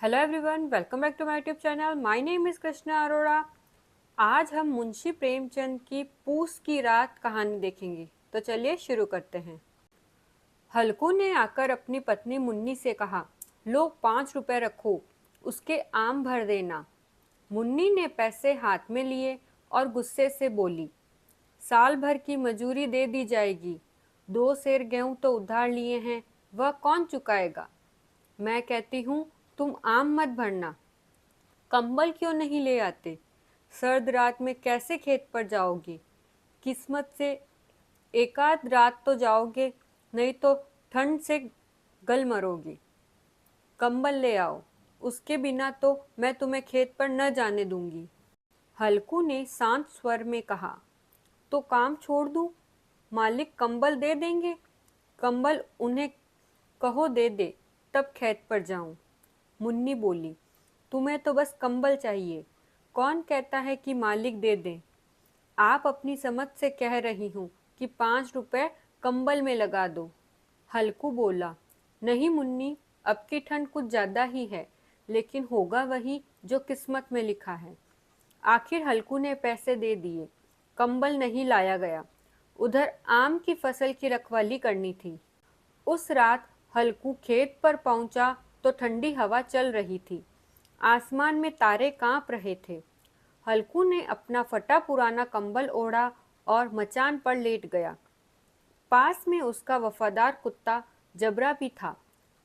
Hello everyone, welcome back to my YouTube channel. My name is Krishna Arora. आज हम मुंशी प्रेमचंद की पूस की रात कहानी देखेंगे। तो चलिए शुरू करते हैं। हल्कू ने आकर अपनी पत्नी मुन्नी से कहा, लो 5 रुपए रखो, उसके आम भर देना। मुन्नी ने पैसे हाथ में लिए और गुस्से से बोली, साल भर की मजूरी दे दी जाएगी। 2 सेर गेहूं तो उधार लिए हैं, वह कौन चुकाएगा। मैं कहती हूँ तुम आम मत भरना। कंबल क्यों नहीं ले आते। सर्द रात में कैसे खेत पर जाओगी। किस्मत से एकाध रात तो जाओगे, नहीं तो ठंड से गल मरोगी। कंबल ले आओ, उसके बिना तो मैं तुम्हें खेत पर न जाने दूंगी। हल्कू ने शांत स्वर में कहा, तो काम छोड़ दूं। मालिक कंबल दे देंगे। कंबल उन्हें कहो दे दे, तब खेत पर जाऊं। मुन्नी बोली, तुम्हें तो बस कंबल चाहिए। कौन कहता है कि मालिक दे दे। आप अपनी समझ से कह रही हूँ कि 5 रुपए कंबल में लगा दो। हल्कू बोला, नहीं मुन्नी, अब की ठंड कुछ ज़्यादा ही है, लेकिन होगा वही जो किस्मत में लिखा है। आखिर हल्कू ने पैसे दे दिए। कंबल नहीं लाया गया। उधर आम की फसल की रखवाली करनी थी। उस रात हल्कू खेत पर पहुंचा तो ठंडी हवा चल रही थी। आसमान में तारे कांप रहे थे। हल्कू ने अपना फटा पुराना कंबल ओढ़ा और मचान पर लेट गया। पास में उसका वफादार कुत्ता जबरा भी था,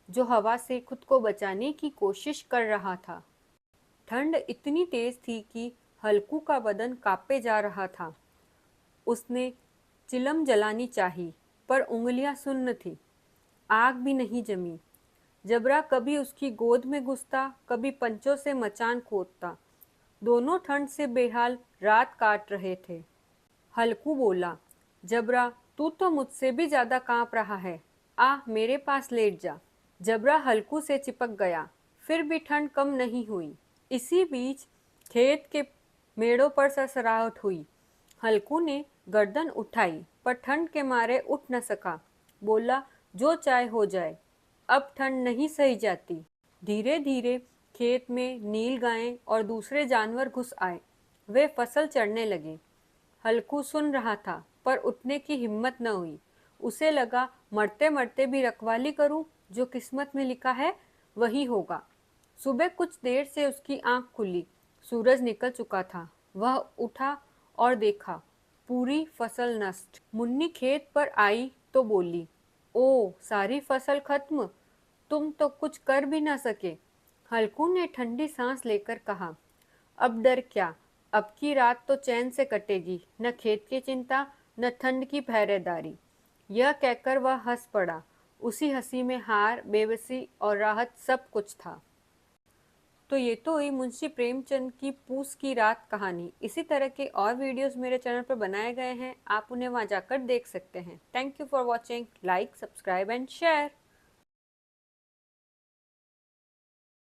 जो हवा से खुद को बचाने की कोशिश कर रहा था। ठंड इतनी तेज थी कि हल्कू का बदन कांपे जा रहा था। उसने चिलम जलानी चाही, पर उंगलियां सुन्न थी। आग भी नहीं जमी। जबरा कभी उसकी गोद में घुसता, कभी पंचों से मचान खोदता। दोनों ठंड से बेहाल रात काट रहे थे। हल्कू बोला, जबरा तू तो मुझसे भी ज्यादा कांप रहा है। आ मेरे पास लेट जा। जबरा हल्कू से चिपक गया। फिर भी ठंड कम नहीं हुई। इसी बीच खेत के मेड़ों पर सरसराहट हुई। हल्कू ने गर्दन उठाई, पर ठंड के मारे उठ न सका। बोला, जो चाहे हो जाए, अब ठंड नहीं सही जाती। धीरे धीरे खेत में नील गायें और दूसरे जानवर घुस आए। वे फसल चढ़ने लगे। हल्कू सुन रहा था, पर उठने की हिम्मत न हुई। उसे लगा, मरते मरते भी रखवाली करूं, जो किस्मत में लिखा है वही होगा। सुबह कुछ देर से उसकी आंख खुली। सूरज निकल चुका था। वह उठा और देखा, पूरी फसल नष्ट। मुन्नी खेत पर आई तो बोली, ओ सारी फसल खत्म, तुम तो कुछ कर भी ना सके। हल्कू ने ठंडी सांस लेकर कहा, अब डर क्या। अब की रात तो चैन से कटेगी, न खेत की चिंता, न ठंड की पहरेदारी। यह कहकर वह हंस पड़ा। उसी हंसी में हार, बेबसी और राहत सब कुछ था। तो ये तो हुई मुंशी प्रेमचंद की पूस की रात कहानी। इसी तरह के और वीडियोस मेरे चैनल पर बनाए गए हैं, आप उन्हें वहां जाकर देख सकते हैं। Thank you for watching. Like, subscribe and share.